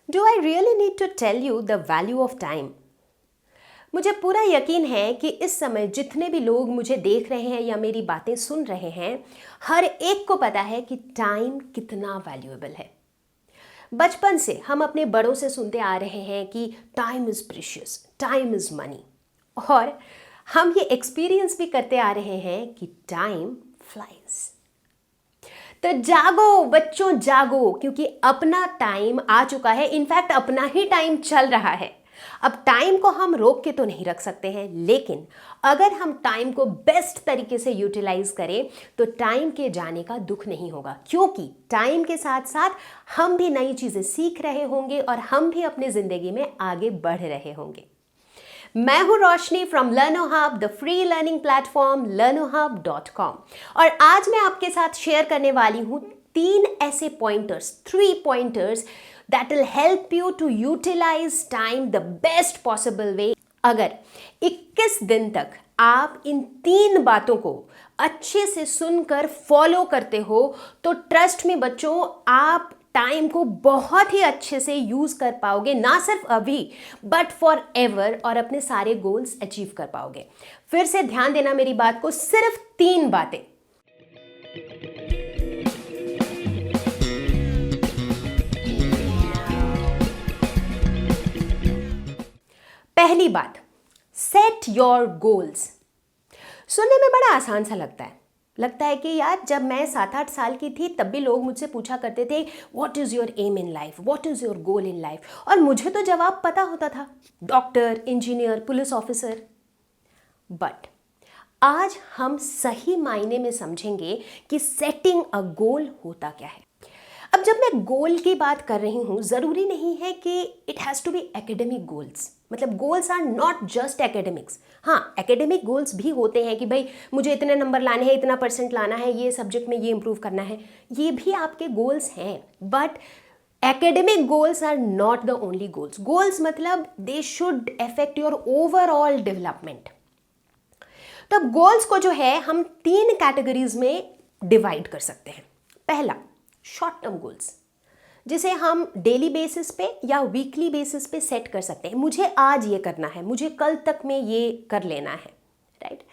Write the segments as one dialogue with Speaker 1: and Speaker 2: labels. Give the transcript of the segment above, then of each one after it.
Speaker 1: Do I really need to tell you the value of time? मुझे पूरा यकीन है कि इस समय जितने भी लोग मुझे देख रहे हैं या मेरी बातें सुन रहे हैं, हर एक को पता है कि टाइम कितना वैल्यूएबल है। बचपन से हम अपने बड़ों से सुनते आ रहे हैं कि time is precious, time is money, और हम ये एक्सपीरियंस भी करते आ रहे हैं कि टाइम फ्लाइज। तो जागो बच्चों जागो, क्योंकि अपना टाइम आ चुका है। इनफैक्ट अपना ही टाइम चल रहा है। अब टाइम को हम रोक के तो नहीं रख सकते हैं, लेकिन अगर हम टाइम को बेस्ट तरीके से यूटिलाइज करें तो टाइम के जाने का दुख नहीं होगा, क्योंकि टाइम के साथ साथ हम भी नई चीज़ें सीख रहे होंगे और हम भी अपनी ज़िंदगी में आगे बढ़ रहे होंगे। मैं हूं Roshni from Learnohub, the free learning platform learnohub.com, और आज मैं आपके साथ शेयर करने वाली हूं 3 ऐसे pointers, 3 pointers that will help you to utilize time the best possible way। अगर 21 दिन तक आप इन 3 बातों को अच्छे से सुनकर फॉलो करते हो तो ट्रस्ट में बच्चों, आप टाइम को बहुत ही अच्छे से यूज कर पाओगे, ना सिर्फ अभी बट फॉर एवर, और अपने सारे गोल्स अचीव कर पाओगे। फिर से ध्यान देना मेरी बात को, सिर्फ 3 बातें। पहली बात, सेट योर गोल्स। सुनने में बड़ा आसान सा लगता है कि यार जब मैं 7-8 साल की थी तब भी लोग मुझसे पूछा करते थे what is your aim in life, what is your goal in life, और मुझे तो जवाब पता होता था, doctor, engineer, police officer. But आज हम सही मायने में समझेंगे कि सेटिंग अ गोल होता क्या है। अब जब मैं गोल की बात कर रही हूँ, ज़रूरी नहीं है कि it has to be academic goals. मतलब goals are not just academics. हाँ, एकेडमिक गोल्स भी होते हैं कि भाई मुझे इतने नंबर लाने हैं, इतना % लाना है, ये सब्जेक्ट में ये इंप्रूव करना है, ये भी आपके गोल्स हैं। But academic goals are not the only goals. Goals मतलब they should affect your overall development. तो अब गोल्स को जो है हम 3 कैटेगरीज में डिवाइड कर सकते हैं। पहला, शॉर्ट टर्म गोल्स, जिसे हम डेली बेसिस पे या वीकली बेसिस पे सेट कर सकते हैं। मुझे आज ये करना है, मुझे कल तक में ये कर लेना है, राइट।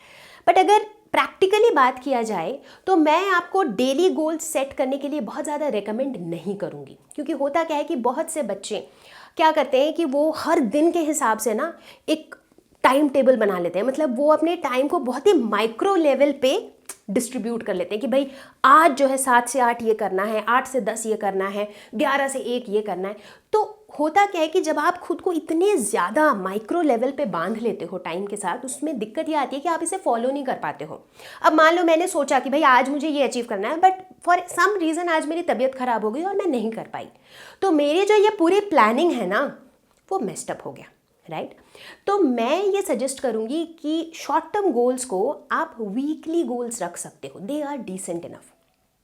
Speaker 1: बट अगर प्रैक्टिकली बात किया जाए तो मैं आपको डेली गोल्स सेट करने के लिए बहुत ज़्यादा रेकमेंड नहीं करूँगी, क्योंकि होता क्या है कि बहुत से बच्चे क्या करते हैं कि वो हर दिन के हिसाब से ना एक टाइम टेबल बना लेते हैं। मतलब वो अपने टाइम को बहुत ही माइक्रो लेवल पे डिस्ट्रीब्यूट कर लेते हैं कि भाई आज जो है 7 से 8 ये करना है, 8 से 10 ये करना है, 11 से 1 ये करना है। तो होता क्या है कि जब आप खुद को इतने ज़्यादा माइक्रो लेवल पे बांध लेते हो टाइम के साथ, उसमें दिक्कत ये आती है कि आप इसे फॉलो नहीं कर पाते हो। अब मान लो मैंने सोचा कि भाई आज मुझे ये अचीव करना है, बट फॉर सम रीज़न आज मेरी तबीयत ख़राब हो गई और मैं नहीं कर पाई, तो मेरी जो ये पूरी प्लानिंग है ना, वो मेस्ड अप हो गया, राइट। तो मैं ये सजेस्ट करूंगी कि शॉर्ट टर्म गोल्स को आप वीकली गोल्स रख सकते हो, दे आर डिसेंट इनफ।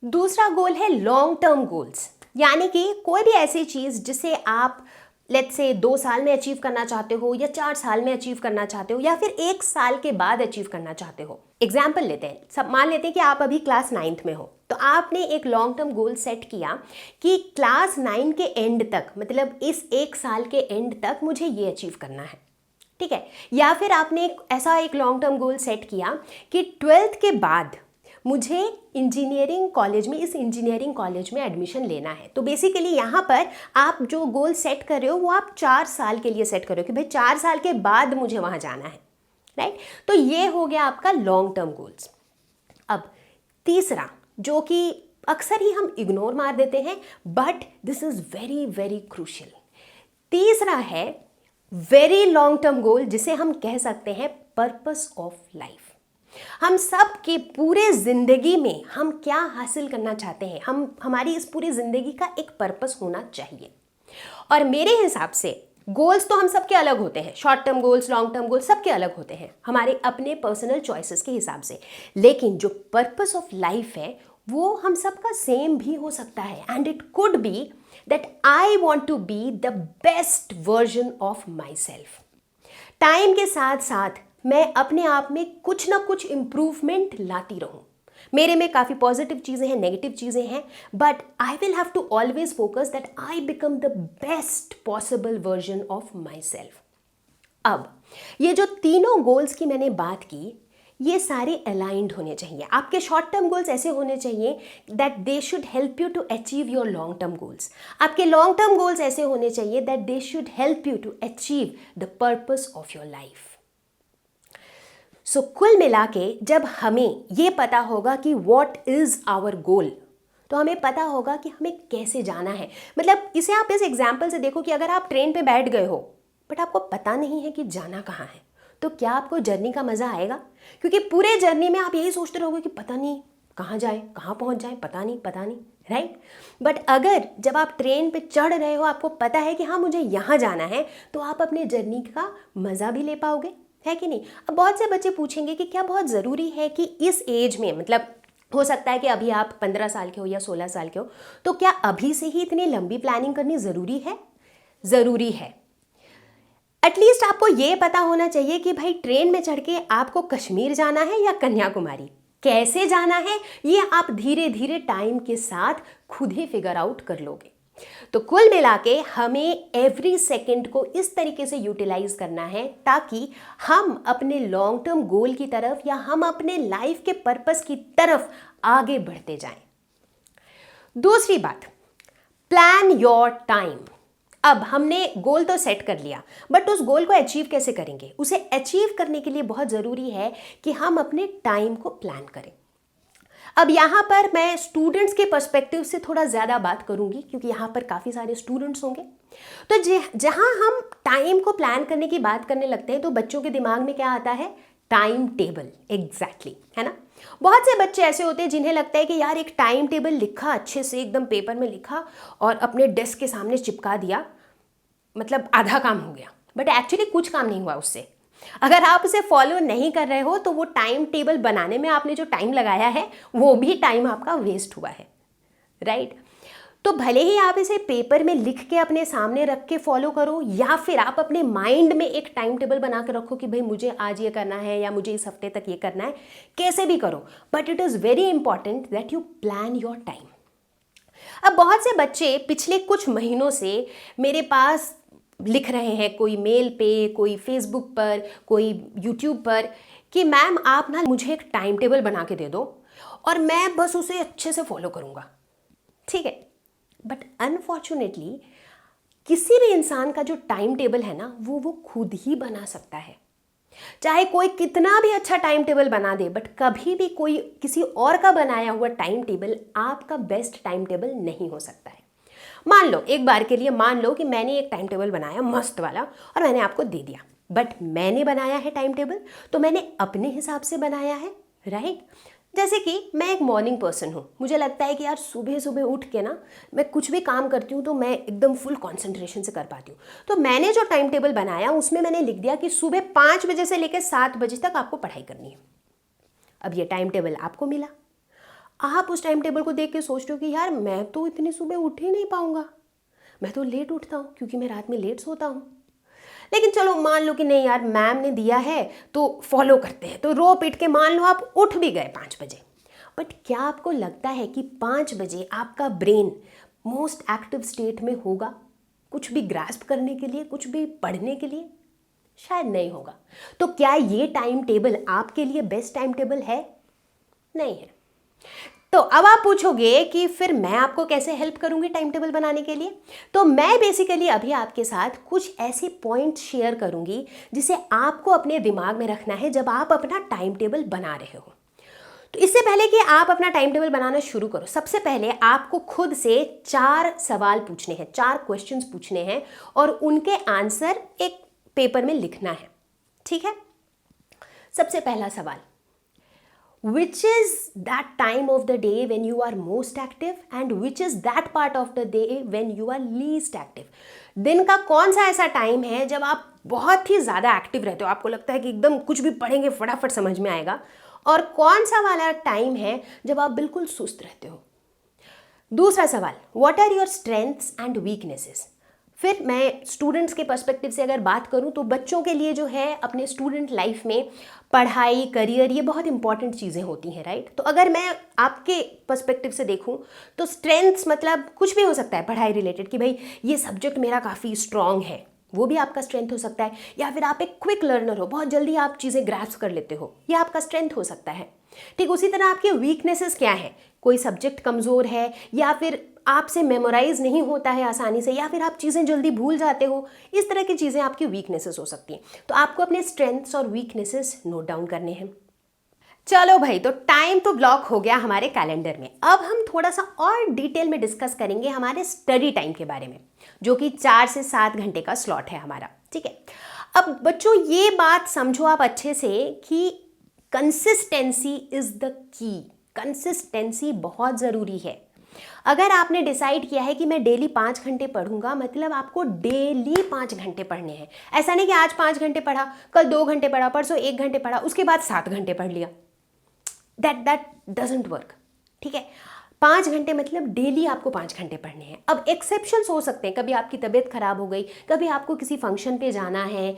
Speaker 1: दूसरा गोल है लॉन्ग टर्म गोल्स, यानी कि कोई भी ऐसी चीज़ जिसे आप लेट्स से 2 साल में अचीव करना चाहते हो, या 4 साल में अचीव करना चाहते हो, या फिर 1 साल के बाद अचीव करना चाहते हो। एग्जाम्पल लेते हैं, सब मान लेते हैं कि आप अभी क्लास 9th में हो, तो आपने एक लॉन्ग टर्म गोल सेट किया कि क्लास 9 के एंड तक, मतलब इस 1 साल के एंड तक मुझे ये अचीव करना है, ठीक है। या फिर आपने ऐसा एक लॉन्ग टर्म गोल सेट किया कि 12th के बाद मुझे इंजीनियरिंग कॉलेज में, इस इंजीनियरिंग कॉलेज में एडमिशन लेना है। तो बेसिकली यहाँ पर आप जो गोल सेट कर रहे हो वो आप 4 साल के लिए सेट कर रहे हो कि भाई 4 साल के बाद मुझे वहाँ जाना है, राइट। तो ये हो गया आपका लॉन्ग टर्म गोल्स। अब तीसरा, जो कि अक्सर ही हम इग्नोर मार देते हैं, but this is very very crucial. तीसरा है वेरी लॉन्ग टर्म गोल, जिसे हम कह सकते हैं पर्पस ऑफ लाइफ। हम सब की पूरे ज़िंदगी में हम क्या हासिल करना चाहते हैं, हमारी इस पूरी ज़िंदगी का एक पर्पस होना चाहिए। और मेरे हिसाब से गोल्स तो हम सबके अलग होते हैं, short term goals, long term goals सबके अलग होते हैं हमारे अपने पर्सनल चॉइसेस के हिसाब से, लेकिन जो पर्पस ऑफ लाइफ है वो हम सबका सेम भी हो सकता है। And it could be that I want to be the best version of myself. Time के साथ साथ मैं अपने आप में कुछ ना कुछ इम्प्रूवमेंट लाती रहूं, मेरे में काफ़ी पॉजिटिव चीज़ें हैं, नेगेटिव चीज़ें हैं, but I will have to always focus that I become the best possible version of myself. अब ये जो तीनों गोल्स की मैंने बात की, ये सारे अलाइंड होने चाहिए। आपके शॉर्ट टर्म गोल्स ऐसे होने चाहिए that they should help you to achieve your long term goals. आपके लॉन्ग टर्म गोल्स ऐसे होने चाहिए that they should help you to achieve the purpose of your life. So कुल मिला के जब हमें ये पता होगा कि व्हाट इज आवर गोल, तो हमें पता होगा कि हमें कैसे जाना है। मतलब इसे आप इस एग्जाम्पल से देखो कि अगर आप ट्रेन पे बैठ गए हो बट आपको पता नहीं है कि जाना कहाँ है, तो क्या आपको जर्नी का मज़ा आएगा? क्योंकि पूरे जर्नी में आप यही सोचते रहोगे कि पता नहीं कहाँ जाए, कहाँ पहुँच जाए, पता नहीं, राइट? बट अगर जब आप ट्रेन पे चढ़ रहे हो, आपको पता है कि हाँ मुझे यहाँ जाना है, तो आप अपने जर्नी का मज़ा भी ले पाओगे, है कि नहीं? अब बहुत से बच्चे पूछेंगे कि क्या बहुत ज़रूरी है कि इस एज में, मतलब हो सकता है कि अभी आप 15 साल के हो या 16 साल के हो, तो क्या अभी से ही इतनी लंबी प्लानिंग करनी ज़रूरी है? ज़रूरी है। एटलीस्ट आपको ये पता होना चाहिए कि भाई ट्रेन में चढ़ के आपको कश्मीर जाना है या कन्याकुमारी, कैसे जाना है ये आप धीरे धीरे टाइम के साथ खुद ही फिगर आउट कर लोगे। तो कुल मिला के हमें एवरी सेकेंड को इस तरीके से यूटिलाइज करना है ताकि हम अपने लॉन्ग टर्म गोल की तरफ या हम अपने लाइफ के पर्पस की तरफ आगे बढ़ते जाएं। दूसरी बात, प्लान योर टाइम। अब हमने गोल तो सेट कर लिया, बट उस गोल को अचीव कैसे करेंगे? उसे अचीव करने के लिए बहुत ज़रूरी है कि हम अपने टाइम को प्लान करें। अब यहाँ पर मैं स्टूडेंट्स के पर्सपेक्टिव से थोड़ा ज़्यादा बात करूँगी क्योंकि यहाँ पर काफ़ी सारे स्टूडेंट्स होंगे। तो जहाँ हम टाइम को प्लान करने की बात करने लगते हैं तो बच्चों के दिमाग में क्या आता है? Time table. एग्जैक्टली, है ना? बहुत से बच्चे ऐसे होते हैं जिन्हें लगता है कि यार एक टाइम टेबल लिखा, अच्छे से एकदम पेपर में लिखा और अपने डेस्क के सामने चिपका दिया, मतलब आधा काम हो गया। बट एक्चुअली कुछ काम नहीं हुआ उससे। अगर आप उसे फॉलो नहीं कर रहे हो तो वो टाइम टेबल बनाने में आपने जो टाइम लगाया है वो भी टाइम आपका वेस्ट हुआ है, राइट? तो भले ही आप इसे पेपर में लिख के अपने सामने रख के फॉलो करो या फिर आप अपने माइंड में एक टाइम टेबल बना के रखो कि भाई मुझे आज ये करना है या मुझे इस हफ्ते तक ये करना है, कैसे भी करो, but it is very important that you plan your time. अब बहुत से बच्चे पिछले कुछ महीनों से मेरे पास लिख रहे हैं, कोई मेल पे, कोई फेसबुक पर, कोई यूट्यूब पर, कि मैम आप ना मुझे एक टाइम टेबल बना के दे दो और मैं बस उसे अच्छे से फॉलो करूँगा। ठीक है, बट अनफॉर्चुनेटली किसी भी इंसान का जो टाइम टेबल है ना वो खुद ही बना सकता है। चाहे कोई कितना भी अच्छा टाइम टेबल बना दे, बट कभी भी कोई किसी और का बनाया हुआ टाइम टेबल आपका बेस्ट टाइम टेबल नहीं हो सकता है। मान लो, एक बार के लिए मान लो कि मैंने एक टाइम टेबल बनाया मस्त वाला और मैंने आपको दे दिया, बट मैंने बनाया है टाइम टेबल तो मैंने अपने हिसाब से बनाया है, राइट? जैसे कि मैं एक मॉर्निंग पर्सन हूँ, मुझे लगता है कि यार सुबह सुबह उठ के ना मैं कुछ भी काम करती हूँ तो मैं एकदम फुल कंसंट्रेशन से कर पाती हूँ। तो मैंने जो टाइम टेबल बनाया उसमें मैंने लिख दिया कि सुबह 5 बजे से लेकर 7 बजे तक आपको पढ़ाई करनी है। अब ये टाइम टेबल आपको मिला, आप उस टाइम टेबल को देख के सोच रहे हो कि यार मैं तो इतनी सुबह उठ ही नहीं पाऊंगा, मैं तो लेट उठता हूँ क्योंकि मैं रात में लेट सोता हूँ। लेकिन चलो मान लो कि नहीं यार मैम ने दिया है तो फॉलो करते हैं, तो रो पीट के मान लो आप उठ भी गए 5 बजे। बट क्या आपको लगता है कि 5 बजे आपका ब्रेन मोस्ट एक्टिव स्टेट में होगा कुछ भी ग्रास्प करने के लिए, कुछ भी पढ़ने के लिए? शायद नहीं होगा। तो क्या ये टाइम टेबल आपके लिए बेस्ट टाइम टेबल है? नहीं है। तो अब आप पूछोगे कि फिर मैं आपको कैसे हेल्प करूंगी टाइम टेबल बनाने के लिए? तो मैं बेसिकली अभी आपके साथ कुछ ऐसे पॉइंट शेयर करूंगी जिसे आपको अपने दिमाग में रखना है जब आप अपना टाइम टेबल बना रहे हो। तो इससे पहले कि आप अपना टाइम टेबल बनाना शुरू करो, सबसे पहले आपको खुद से 4 सवाल पूछने हैं, 4 क्वेश्चंस पूछने हैं और उनके आंसर एक पेपर में लिखना है। ठीक है? सबसे पहला सवाल, which is that time of the day when you are most active and which is that part of the day when you are least active? दिन का कौन सा ऐसा टाइम है जब आप बहुत ही ज़्यादा एक्टिव रहते हो, आपको लगता है कि एकदम कुछ भी पढ़ेंगे फटाफट समझ में आएगा, और कौन सा वाला टाइम है जब आप बिल्कुल सुस्त रहते हो? दूसरा सवाल, what are your strengths and weaknesses? फिर मैं स्टूडेंट्स के पर्सपेक्टिव से अगर बात करूं तो बच्चों के लिए जो है अपने स्टूडेंट लाइफ में पढ़ाई, करियर, ये बहुत इंपॉर्टेंट चीज़ें होती हैं, राइट। तो अगर मैं आपके पर्सपेक्टिव से देखूं तो स्ट्रेंथ्स मतलब कुछ भी हो सकता है पढ़ाई रिलेटेड, कि भाई ये सब्जेक्ट मेरा काफ़ी स्ट्रांग है, वो भी आपका स्ट्रेंथ हो सकता है। या फिर आप एक क्विक लर्नर हो, बहुत जल्दी आप चीज़ें ग्रैस्प कर लेते हो, ये आपका स्ट्रेंथ हो सकता है। ठीक उसी तरह आपके वीकनेसेस क्या है, कोई सब्जेक्ट कमज़ोर है, या फिर आपसे मेमोराइज नहीं होता है आसानी से, या फिर आप चीज़ें जल्दी भूल जाते हो, इस तरह की चीज़ें आपकी वीकनेसेस हो सकती हैं। तो आपको अपने स्ट्रेंथ्स और वीकनेसेस नोट डाउन करने हैं। चलो भाई, तो टाइम तो ब्लॉक हो गया हमारे कैलेंडर में। अब हम थोड़ा सा और डिटेल में डिस्कस करेंगे हमारे स्टडी टाइम के बारे में, जो कि 4 से 7 घंटे का स्लॉट है हमारा। ठीक है, अब बच्चों ये बात समझो आप अच्छे से कि consistency is the key. Consistency बहुत ज़रूरी है। अगर आपने डिसाइड किया है कि मैं डेली 5 घंटे पढ़ूंगा, मतलब आपको डेली 5 घंटे पढ़ने हैं। ऐसा नहीं कि आज 5 घंटे पढ़ा, कल 2 घंटे पढ़ा, परसों 1 घंटे पढ़ा, उसके बाद 7 घंटे पढ़ लिया। That doesn't work. ठीक है, 5 घंटे मतलब डेली आपको 5 घंटे पढ़ने हैं। अब एक्सेप्शंस हो सकते हैं, कभी आपकी तबीयत खराब हो गई, कभी आपको किसी फंक्शन पे जाना है,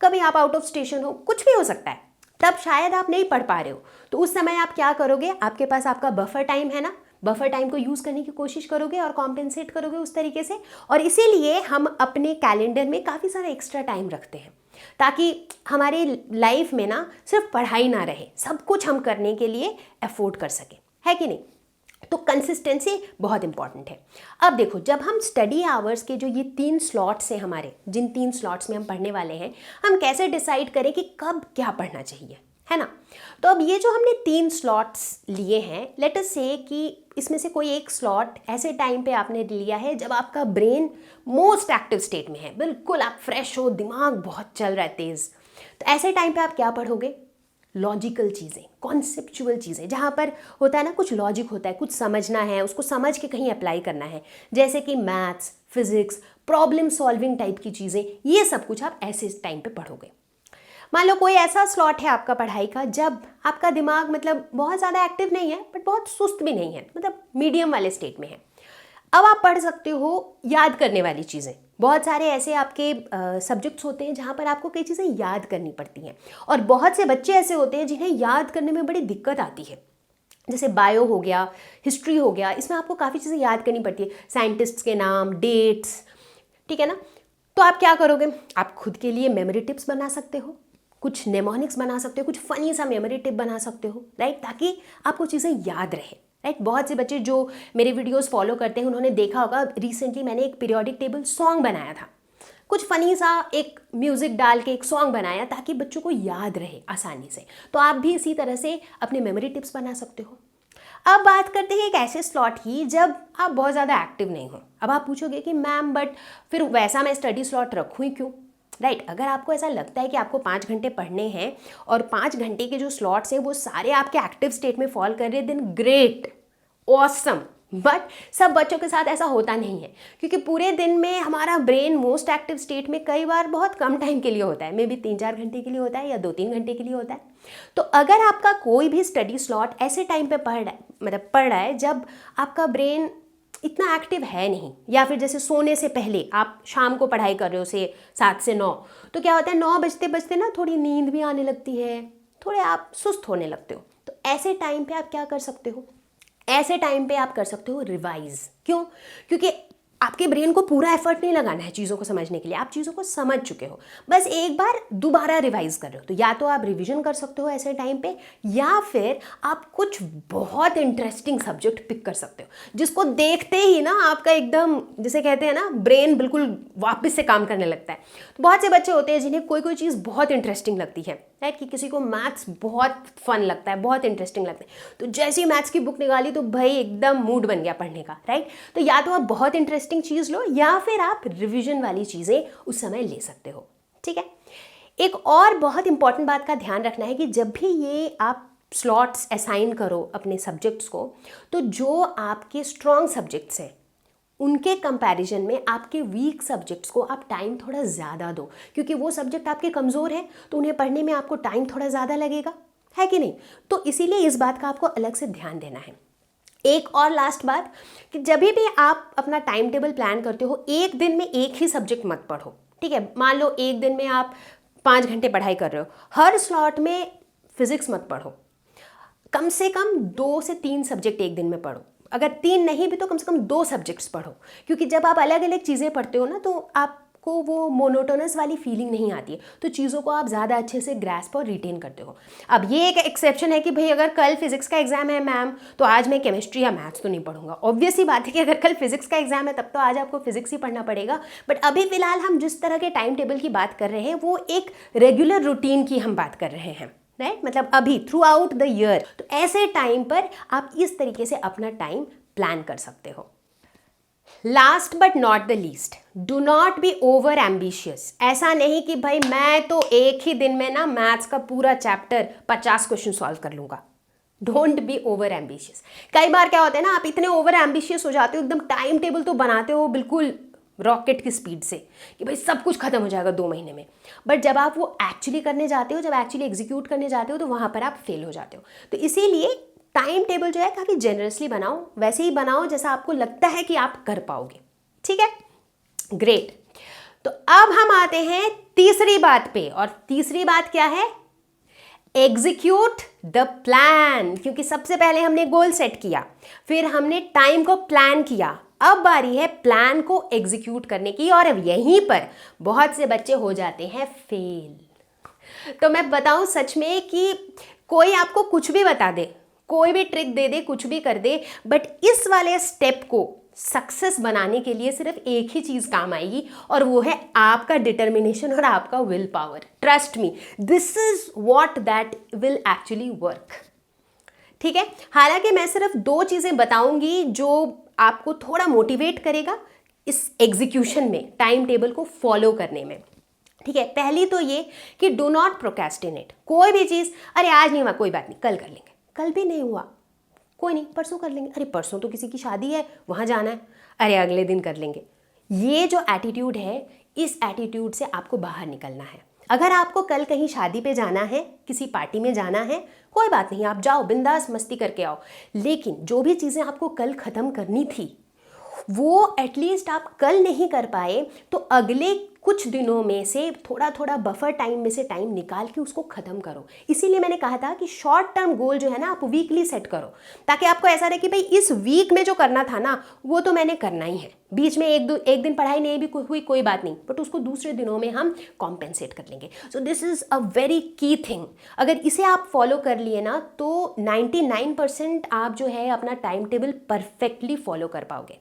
Speaker 1: कभी आप आउट ऑफ स्टेशन हो, कुछ भी हो सकता है, तब शायद आप नहीं पढ़ पा रहे हो। तो उस समय आप क्या करोगे, आपके पास आपका बफर टाइम है ना, बफर टाइम को यूज़ करने की कोशिश करोगे और कॉम्पेंसेट करोगे उस तरीके से। और इसीलिए हम अपने कैलेंडर में काफ़ी सारा एक्स्ट्रा टाइम रखते हैं, ताकि हमारी लाइफ में ना सिर्फ पढ़ाई ना रहे, सब कुछ हम करने के लिए अफोर्ड कर सकें, है कि नहीं। तो कंसिस्टेंसी बहुत इंपॉर्टेंट है। अब देखो, जब हम स्टडी आवर्स के जो ये 3 स्लॉट्स हैं हमारे, जिन 3 स्लॉट्स में हम पढ़ने वाले हैं, हम कैसे डिसाइड करें कि कब क्या पढ़ना चाहिए, है ना। तो अब ये जो हमने 3 स्लॉट्स लिए हैं, लेट अस से कि इसमें से कोई एक स्लॉट ऐसे टाइम पे आपने लिया है जब आपका ब्रेन मोस्ट एक्टिव स्टेट में है, बिल्कुल आप फ्रेश हो, दिमाग बहुत चल रहा है तेज़। तो ऐसे टाइम पे आप क्या पढ़ोगे, लॉजिकल चीज़ें, कॉन्सेप्चुअल चीज़ें, जहाँ पर होता है ना कुछ लॉजिक होता है, कुछ समझना है, उसको समझ के कहीं अप्लाई करना है, जैसे कि maths, physics, problem solving type की चीज़ें, ये सब कुछ आप ऐसे टाइम पे पढ़ोगे। मान लो कोई ऐसा स्लॉट है आपका पढ़ाई का जब आपका दिमाग मतलब बहुत ज़्यादा एक्टिव नहीं है बट बहुत सुस्त भी नहीं है, मतलब मीडियम वाले स्टेट में है। अब आप पढ़ सकते हो याद करने वाली चीज़ें। बहुत सारे ऐसे आपके सब्जेक्ट्स होते हैं जहाँ पर आपको कई चीज़ें याद करनी पड़ती हैं, और बहुत से बच्चे ऐसे होते हैं जिन्हें याद करने में बड़ी दिक्कत आती है। जैसे बायो हो गया, हिस्ट्री हो गया, इसमें आपको काफ़ी चीज़ें याद करनी पड़ती है, साइंटिस्ट्स के नाम, डेट्स, ठीक है ना। तो आप क्या करोगे, आप खुद के लिए मेमोरी टिप्स बना सकते हो, कुछ नेमोनिक्स बना सकते हो, कुछ फनी सा मेमोरी टिप बना सकते हो, राइट, ताकि आपको चीज़ें याद रहे, राइट। बहुत से बच्चे जो मेरे वीडियोस फॉलो करते हैं उन्होंने देखा होगा, रिसेंटली मैंने एक पीरियोडिक टेबल सॉन्ग बनाया था, कुछ फनी सा एक म्यूज़िक डाल के एक सॉन्ग बनाया ताकि बच्चों को याद रहे आसानी से। तो आप भी इसी तरह से अपने मेमोरी टिप्स बना सकते हो। अब बात करते हैं एक ऐसे स्लॉट की जब आप बहुत ज़्यादा एक्टिव नहीं हो। अब आप पूछोगे कि मैम बट फिर वैसा मैं स्टडी स्लॉट रखूँ ही क्यों, राइट। अगर आपको ऐसा लगता है कि आपको 5 घंटे पढ़ने हैं और 5 घंटे के जो स्लॉट्स हैं वो सारे आपके एक्टिव स्टेट में फॉल कर रहे हैं, देन ग्रेट, ऑसम। बट सब बच्चों के साथ ऐसा होता नहीं है, क्योंकि पूरे दिन में हमारा ब्रेन मोस्ट एक्टिव स्टेट में कई बार बहुत कम टाइम के लिए होता है, मे बी 3-4 घंटे के लिए होता है या 2-3 घंटे के लिए होता है। तो अगर आपका कोई भी स्टडी स्लॉट ऐसे टाइम पे पढ़ रहा है जब आपका ब्रेन इतना एक्टिव है नहीं, या फिर जैसे सोने से पहले आप शाम को पढ़ाई कर रहे हो से 7 से 9, तो क्या होता है 9 बजते बजते ना थोड़ी नींद भी आने लगती है, थोड़े आप सुस्त होने लगते हो। तो ऐसे टाइम पे आप क्या कर सकते हो, ऐसे टाइम पे आप कर सकते हो रिवाइज। क्यों, क्योंकि आपके ब्रेन को पूरा एफर्ट नहीं लगाना है चीज़ों को समझने के लिए, आप चीज़ों को समझ चुके हो, बस एक बार दोबारा रिवाइज कर रहे हो। तो या तो आप रिवीजन कर सकते हो ऐसे टाइम पे, या फिर आप कुछ बहुत इंटरेस्टिंग सब्जेक्ट पिक कर सकते हो जिसको देखते ही ना आपका एकदम, जिसे कहते हैं ना, ब्रेन बिल्कुल वापस से काम करने लगता है। तो बहुत से बच्चे होते हैं जिन्हें कोई कोई चीज़ बहुत इंटरेस्टिंग लगती है, राइट, कि किसी को मैथ्स बहुत फन लगता है, बहुत इंटरेस्टिंग लगता है, तो जैसे ही मैथ्स की बुक निकाली तो भाई एकदम मूड बन गया पढ़ने का, राइट। तो या तो आप बहुत इंटरेस्टिंग चीज़ लो या फिर आप रिवीजन वाली चीज़ें उस समय ले सकते हो, ठीक है। एक और बहुत इंपॉर्टेंट बात का ध्यान रखना है कि जब भी ये आप स्लॉट्स असाइन करो अपने सब्जेक्ट्स को, तो जो आपके स्ट्रॉन्ग सब्जेक्ट्स हैं उनके कंपैरिजन में आपके वीक सब्जेक्ट्स को आप टाइम थोड़ा ज़्यादा दो, क्योंकि वो सब्जेक्ट आपके कमज़ोर हैं तो उन्हें पढ़ने में आपको टाइम थोड़ा ज़्यादा लगेगा, है कि नहीं। तो इसीलिए इस बात का आपको अलग से ध्यान देना है। एक और लास्ट बात कि जब भी आप अपना टाइम टेबल प्लान करते हो, एक दिन में एक ही सब्जेक्ट मत पढ़ो, ठीक है। मान लो एक दिन में आप 5 घंटे पढ़ाई कर रहे हो, हर स्लॉट में फिजिक्स मत पढ़ो, कम से कम 2 से 3 सब्जेक्ट एक दिन में पढ़ो। अगर 3 नहीं भी तो कम से कम 2 सब्जेक्ट्स पढ़ो, क्योंकि जब आप अलग अलग चीज़ें पढ़ते हो ना तो आपको वो मोनोटोनस वाली फीलिंग नहीं आती है, तो चीज़ों को आप ज़्यादा अच्छे से ग्रैस्प और रिटेन करते हो। अब ये एक एक्सेप्शन है कि भाई अगर कल फिजिक्स का एग्जाम है मैम, तो आज मैं केमिस्ट्री या मैथ्स तो नहीं पढ़ूंगा। ऑब्वियस ही बात है कि अगर कल फिजिक्स का एग्जाम है तब तो आज आपको फिजिक्स ही पढ़ना पड़ेगा। बट अभी फिलहाल हम जिस तरह के टाइम टेबल की बात कर रहे हैं वो एक रेगुलर रूटीन की हम बात कर रहे हैं, राइट। मतलब अभी थ्रू आउट द ईयर, तो ऐसे टाइम पर आप इस तरीके से अपना टाइम प्लान कर सकते हो। Last but not the least, do not be over ambitious. ऐसा नहीं कि भाई मैं तो एक ही दिन में ना मैथ्स का पूरा चैप्टर 50 क्वेश्चन सॉल्व कर लूंगा। Don't be over ambitious. कई बार क्या होता है ना, आप इतने ओवर एम्बिशियस हो जाते हो, एकदम टाइम टेबल तो बनाते हो बिल्कुल रॉकेट की स्पीड से कि भाई सब कुछ खत्म हो जाएगा 2 महीने में, बट जब आप वो एक्चुअली करने जाते हो, जब एक्चुअली एग्जीक्यूट करने जाते हो, तो वहाँ पर आप फेल हो जाते हो। तो इसीलिए टाइम टेबल जो है काफ़ी जेनरसली बनाओ, वैसे ही बनाओ जैसा आपको लगता है कि आप कर पाओगे, ठीक है। ग्रेट। तो अब हम आते हैं तीसरी बात पे, और तीसरी बात क्या है? Execute the plan. क्योंकि सबसे पहले हमने गोल सेट किया, फिर हमने टाइम को प्लान किया, अब बारी है प्लान को एग्जीक्यूट करने की, और अब यहीं पर बहुत से बच्चे हो जाते हैं फेल। तो मैं बताऊं सच में कि कोई आपको कुछ भी बता दे, कोई भी ट्रिक दे दे, कुछ भी कर दे, बट इस वाले स्टेप को सक्सेस बनाने के लिए सिर्फ एक ही चीज काम आएगी, और वो है आपका डिटर्मिनेशन और आपका will power. Trust me, this is what that will actually work, ठीक है। हालांकि मैं सिर्फ 2 चीजें बताऊंगी जो आपको थोड़ा मोटिवेट करेगा इस एग्जीक्यूशन में, टाइम टेबल को फॉलो करने में, ठीक है। पहली तो ये कि डू नॉट प्रोक्रेस्टिनेट। कोई भी चीज़, अरे आज नहीं हुआ कोई बात नहीं, कल कर लेंगे, कल भी नहीं हुआ कोई नहीं, परसों कर लेंगे, अरे परसों तो किसी की शादी है वहाँ जाना है, अरे अगले दिन कर लेंगे। ये जो एटीट्यूड है, इस एटीट्यूड से आपको बाहर निकलना है। अगर आपको कल कहीं शादी पे जाना है, किसी पार्टी में जाना है, कोई बात नहीं, आप जाओ, बिंदास मस्ती करके आओ, लेकिन जो भी चीज़ें आपको कल ख़त्म करनी थी वो एटलीस्ट आप कल नहीं कर पाए, तो अगले कुछ दिनों में से थोड़ा थोड़ा बफर टाइम में से टाइम निकाल के उसको ख़त्म करो। इसीलिए मैंने कहा था कि शॉर्ट टर्म गोल जो है ना, आप वीकली सेट करो, ताकि आपको ऐसा रहे कि भाई इस वीक में जो करना था ना वो तो मैंने करना ही है। बीच में एक दिन पढ़ाई नहीं भी हुई कोई बात नहीं, बट उसको दूसरे दिनों में हम कॉम्पेंसेट कर लेंगे। So this is a very key thing. अगर इसे आप फॉलो कर लिए ना तो 99% आप जो है अपना टाइम टेबल परफेक्टली फॉलो कर पाओगे।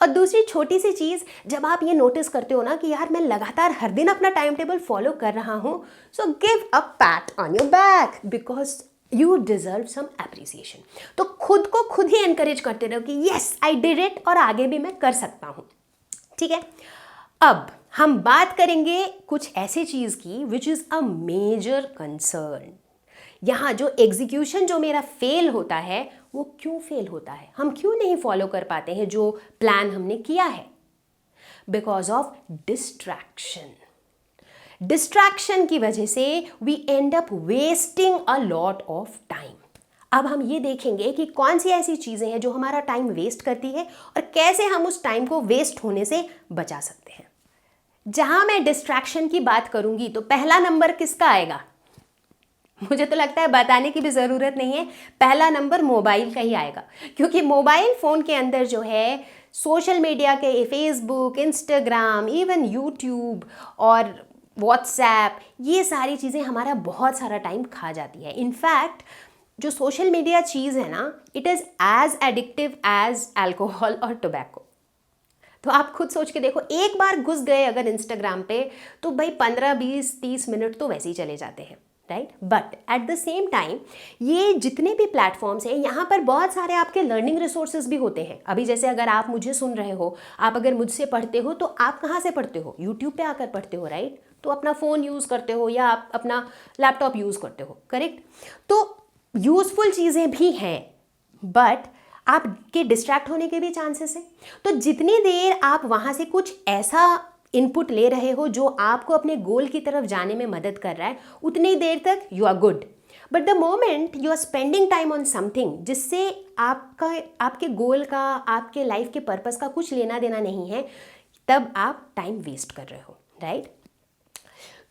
Speaker 1: और दूसरी छोटी सी चीज़, जब आप ये नोटिस करते हो ना कि यार मैं लगातार हर दिन अपना टाइम टेबल फॉलो कर रहा हूँ, so give a pat on your back, because you deserve some appreciation. तो खुद को खुद ही एनकरेज करते रहो कि येस आई डिड इट, और आगे भी मैं कर सकता हूँ, ठीक है। अब हम बात करेंगे कुछ ऐसे चीज़ की which is a major concern. यहाँ जो एग्जीक्यूशन जो मेरा फेल होता है वो क्यों फेल होता है, हम क्यों नहीं फॉलो कर पाते हैं जो प्लान हमने किया है? Because of distraction. डिस्ट्रैक्शन की वजह से we end up wasting a lot of time. अब हम ये देखेंगे कि कौन सी ऐसी चीज़ें हैं जो हमारा टाइम वेस्ट करती है और कैसे हम उस टाइम को वेस्ट होने से बचा सकते हैं। जहां मैं डिस्ट्रैक्शन की बात करूंगी तो पहला नंबर किसका आएगा? मुझे तो लगता है बताने की भी ज़रूरत नहीं है, पहला नंबर मोबाइल का ही आएगा। क्योंकि मोबाइल फ़ोन के अंदर जो है सोशल मीडिया के फेसबुक, इंस्टाग्राम, इवन यूट्यूब और व्हाट्सएप, ये सारी चीज़ें हमारा बहुत सारा टाइम खा जाती है। इनफैक्ट जो सोशल मीडिया चीज़ है ना, it is as addictive as alcohol और टोबैको। तो आप खुद सोच के देखो, एक बार घुस गए अगर इंस्टाग्राम पे तो भाई 15, 20, 30 मिनट तो वैसे ही चले जाते हैं, right. But at the same time ये जितने भी प्लेटफॉर्म्स हैं, यहाँ पर बहुत सारे आपके लर्निंग रिसोर्सेज भी होते हैं। अभी जैसे अगर आप मुझे सुन रहे हो, आप अगर मुझसे पढ़ते हो, तो आप कहाँ से पढ़ते हो? यूट्यूब पे आकर पढ़ते हो, राइट। तो अपना फ़ोन यूज़ करते हो या आप अपना लैपटॉप यूज़ करते हो, करेक्ट। तो यूज़फुल चीज़ें भी हैं, बट आपके डिस्ट्रैक्ट होने के भी चांसेस हैं। तो जितनी देर आप वहाँ से कुछ ऐसा इनपुट ले रहे हो जो आपको अपने गोल की तरफ जाने में मदद कर रहा है, उतनी देर तक you are good. But the moment you are spending time on something जिससे आपके गोल का, आपके लाइफ के पर्पस का कुछ लेना देना नहीं है, तब आप टाइम वेस्ट कर रहे हो, राइट?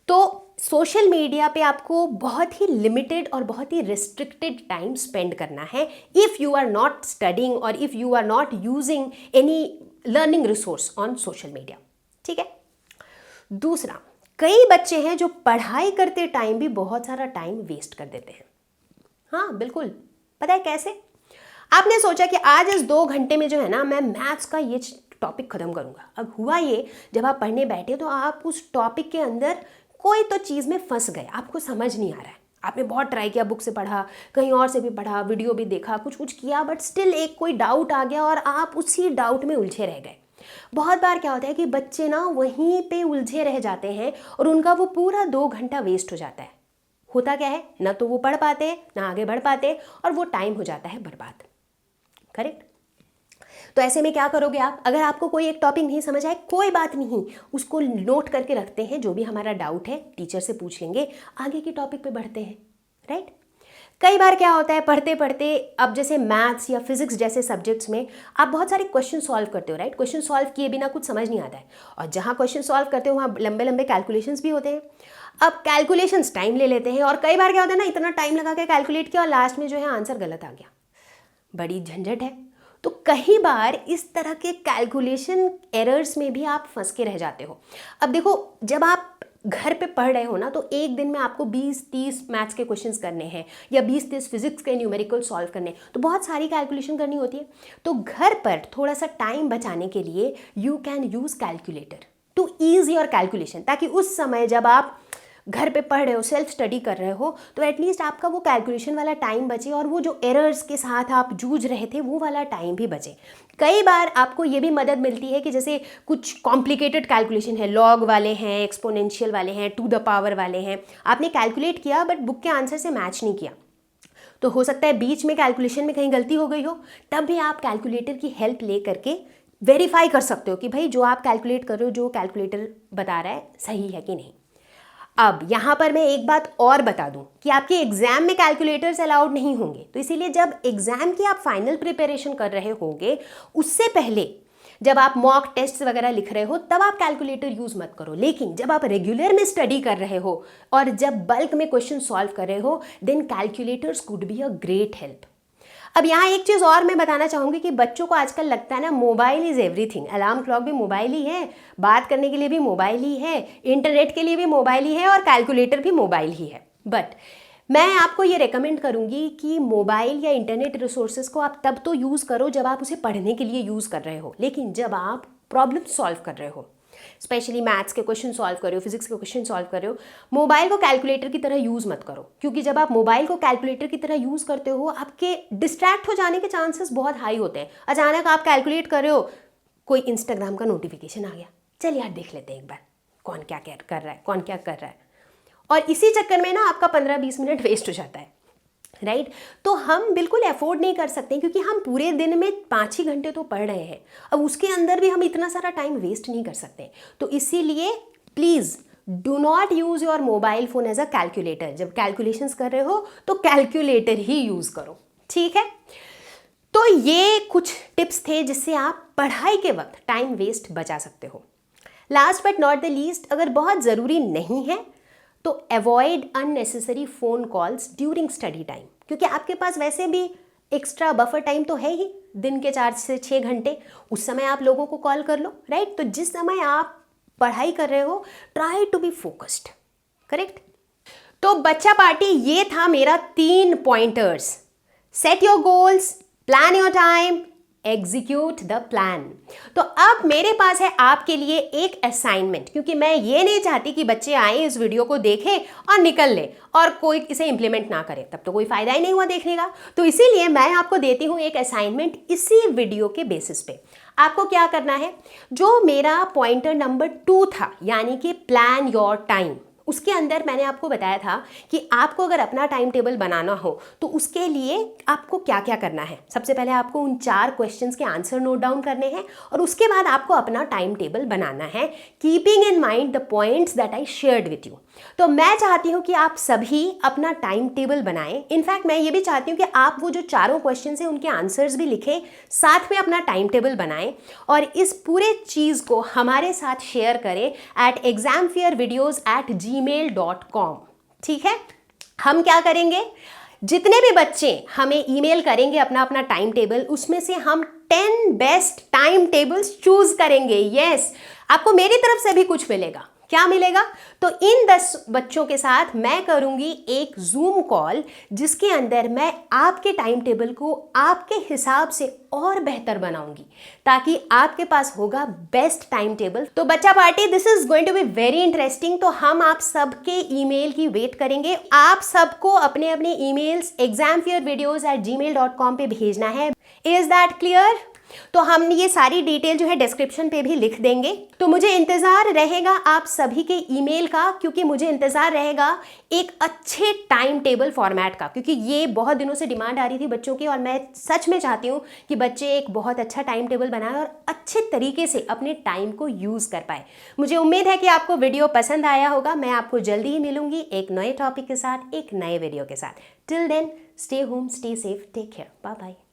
Speaker 1: तो सोशल मीडिया पे आपको बहुत ही लिमिटेड और बहुत ही रिस्ट्रिक्टेड टाइम स्पेंड करना है if you are not studying और if you are not using any learning resource on social media, ठीक है? दूसरा, कई बच्चे हैं जो पढ़ाई करते टाइम भी बहुत सारा टाइम वेस्ट कर देते हैं। हाँ बिल्कुल, पता है कैसे? आपने सोचा कि आज इस 2 घंटे में जो है ना मैं मैथ्स का ये टॉपिक खत्म करूंगा। अब हुआ ये, जब आप पढ़ने बैठे तो आप उस टॉपिक के अंदर कोई तो चीज़ में फंस गए, आपको समझ नहीं आ रहा है। आपने बहुत ट्राई किया, बुक से पढ़ा, कहीं और से भी पढ़ा, वीडियो भी देखा, कुछ कुछ किया, बट स्टिल एक कोई डाउट आ गया और आप उसी डाउट में उलझे रह गए। बहुत बार क्या होता है कि बच्चे ना वहीं पे उलझे रह जाते हैं और उनका वो पूरा 2 घंटा वेस्ट हो जाता है। होता क्या है, ना तो वो पढ़ पाते, ना आगे बढ़ पाते, और वो टाइम हो जाता है बर्बाद। करेक्ट? तो ऐसे में क्या करोगे आप? अगर आपको कोई एक टॉपिक नहीं समझ आए, कोई बात नहीं, उसको नोट करके रखते हैं, जो भी हमारा डाउट है टीचर से पूछ लेंगे, आगे के टॉपिक पे बढ़ते हैं, राइट? कई बार क्या होता है, पढ़ते पढ़ते, अब जैसे मैथ्स या फिजिक्स जैसे सब्जेक्ट्स में आप बहुत सारे क्वेश्चन सॉल्व करते हो, राइट? क्वेश्चन सॉल्व किए बिना कुछ समझ नहीं आता है, और जहाँ क्वेश्चन सॉल्व करते हो वहाँ लंबे लंबे कैलकुलेशंस भी होते हैं। अब कैलकुलेशंस टाइम ले लेते हैं, और कई बार क्या होता है ना, इतना टाइम लगा के कैलकुलेट किया और लास्ट में जो है आंसर गलत आ गया, बड़ी झंझट है। तो कई बार इस तरह के कैलकुलेशन एरर्स में भी आप फंस के रह जाते हो। अब देखो, जब आप घर पे पढ़ रहे हो ना, तो एक दिन में आपको 20-30 मैथ्स के क्वेश्चंस करने हैं या 20-30 फिजिक्स के न्यूमेरिकल सॉल्व करने हैं, तो बहुत सारी कैलकुलेशन करनी होती है। तो घर पर थोड़ा सा टाइम बचाने के लिए you can use calculator to ease your calculation, ताकि उस समय जब आप घर पे पढ़ रहे हो, सेल्फ स्टडी कर रहे हो, तो एटलीस्ट आपका वो कैलकुलेशन वाला टाइम बचे और वो जो एरर्स के साथ आप जूझ रहे थे वो वाला टाइम भी बचे। कई बार आपको ये भी मदद मिलती है कि जैसे कुछ कॉम्प्लिकेटेड कैलकुलेशन है, लॉग वाले हैं, एक्सपोनेंशियल वाले हैं, टू द पावर वाले हैं, आपने कैलकुलेट किया बट बुक के आंसर से मैच नहीं किया, तो हो सकता है बीच में कैलकुलेशन में कहीं गलती हो गई हो, तब भी आप कैलकुलेटर की हेल्प ले करके वेरीफाई कर सकते हो कि भाई जो आप कैलकुलेट कर रहे हो, जो कैलकुलेटर बता रहा है सही है कि नहीं। अब यहाँ पर मैं एक बात और बता दूं कि आपके एग्जाम में कैलकुलेटर्स अलाउड नहीं होंगे, तो इसीलिए जब एग्जाम की आप फाइनल प्रिपरेशन कर रहे होंगे, उससे पहले जब आप मॉक टेस्ट वगैरह लिख रहे हो, तब आप कैलकुलेटर यूज मत करो। लेकिन जब आप रेगुलर में स्टडी कर रहे हो और जब बल्क में क्वेश्चन सॉल्व कर रहे हो, then calculators could be a great help. अब यहाँ एक चीज़ और मैं बताना चाहूँगी कि बच्चों को आजकल लगता है ना mobile is everything, alarm clock भी मोबाइल ही है, बात करने के लिए भी मोबाइल ही है, इंटरनेट के लिए भी मोबाइल ही है और कैलकुलेटर भी मोबाइल ही है। बट मैं आपको ये रेकमेंड करूँगी कि मोबाइल या इंटरनेट रिसोर्सेज को आप तब तो यूज़ करो जब आप उसे पढ़ने के लिए यूज़ कर रहे हो, लेकिन जब आप प्रॉब्लम सॉल्व कर रहे हो, स्पेशली मैथ्स के क्वेश्चन सॉल्व कर रहे हो, फिजिक्स के क्वेश्चन सॉल्व कर रहे हो, मोबाइल को कैलकुलेटर की तरह यूज़ मत करो, क्योंकि जब आप मोबाइल को कैलकुलेटर की तरह यूज़ करते हो, आपके डिस्ट्रैक्ट हो जाने के चांसेस बहुत हाई होते हैं। अचानक आप कैलकुलेट कर रहे हो, कोई इंस्टाग्राम का नोटिफिकेशन आ गया, चल यार देख लेते हैं एक बार कौन क्या कर रहा है, कौन क्या कर रहा है, और इसी चक्कर में ना आपका 15-20 मिनट वेस्ट हो जाता है, राइट? तो हम बिल्कुल अफोर्ड नहीं कर सकते, क्योंकि हम पूरे दिन में 5 ही घंटे तो पढ़ रहे हैं, अब उसके अंदर भी हम इतना सारा टाइम वेस्ट नहीं कर सकते। तो इसीलिए please do not use your mobile phone as a calculator. जब कैलकुलेशंस कर रहे हो तो कैलकुलेटर ही यूज़ करो, ठीक है? तो ये कुछ टिप्स थे जिससे आप पढ़ाई के वक्त टाइम वेस्ट बचा सकते हो। Last but not the least, अगर बहुत ज़रूरी नहीं है तो avoid unnecessary phone calls during study time, क्योंकि आपके पास वैसे भी एक्स्ट्रा बफर टाइम तो है ही, दिन के 4 से 6 घंटे, उस समय आप लोगों को कॉल कर लो, राइट? तो जिस समय आप पढ़ाई कर रहे हो, try to be focused, correct? तो बच्चा पार्टी, ये था मेरा 3 pointers. Set your goals, plan your time, execute the plan. तो अब मेरे पास है आपके लिए एक असाइनमेंट, क्योंकि मैं ये नहीं चाहती कि बच्चे आए इस वीडियो को देखें और निकल ले और कोई इसे इंप्लीमेंट ना करे, तब तो कोई फायदा ही नहीं हुआ देखने का। तो इसीलिए मैं आपको देती हूँ एक असाइनमेंट इसी वीडियो के बेसिस पे। आपको क्या करना है, जो मेरा पॉइंटर नंबर 2 था, यानी कि प्लान योर टाइम, उसके अंदर मैंने आपको बताया था कि आपको अगर अपना टाइम टेबल बनाना हो तो उसके लिए आपको क्या क्या करना है। सबसे पहले आपको उन 4 क्वेश्चंस के आंसर नोट डाउन करने हैं और उसके बाद आपको अपना टाइम टेबल बनाना है, keeping in mind the points that I shared with you. तो मैं चाहती हूँ कि आप सभी अपना टाइम टेबल बनाएं। इनफैक्ट मैं ये भी चाहती हूँ कि आप वो जो चारों क्वेश्चन हैं उनके आंसर्स भी लिखें, साथ में अपना टाइम टेबल बनाएं और इस पूरे चीज़ को हमारे साथ शेयर करें @examfearvideos@gmail.com। ठीक है, हम क्या करेंगे, जितने भी बच्चे हमें ईमेल करेंगे अपना अपना टाइम टेबल, उसमें से हम 10 बेस्ट टाइम टेबल्स चूज करेंगे। यस, आपको मेरी तरफ से भी कुछ मिलेगा। क्या मिलेगा? तो इन 10 बच्चों के साथ मैं करूंगी एक जूम कॉल, जिसके अंदर मैं आपके टाइम टेबल को आपके हिसाब से और बेहतर बनाऊंगी, ताकि आपके पास होगा बेस्ट टाइम टेबल। तो बच्चा party, this is going to be very interesting. तो हम आप सबके ईमेल की वेट करेंगे। आप सबको अपने अपने ईमेल्स examfearvideos@gmail.com पे भेजना है। Is that clear? तो हम ये सारी डिटेल जो है डिस्क्रिप्शन पे भी लिख देंगे। तो मुझे इंतजार रहेगा आप सभी के ईमेल का, क्योंकि मुझे इंतजार रहेगा एक अच्छे टाइम टेबल फॉर्मेट का, क्योंकि ये बहुत दिनों से डिमांड आ रही थी बच्चों की और मैं सच में चाहती हूँ कि बच्चे एक बहुत अच्छा टाइम टेबल बनाएं और अच्छे तरीके से अपने टाइम को यूज़ कर पाए। मुझे उम्मीद है कि आपको वीडियो पसंद आया होगा। मैं आपको जल्दी ही मिलूंगी एक नए टॉपिक के साथ, एक नए वीडियो के साथ। Till then, stay home, stay safe, take care, bye bye.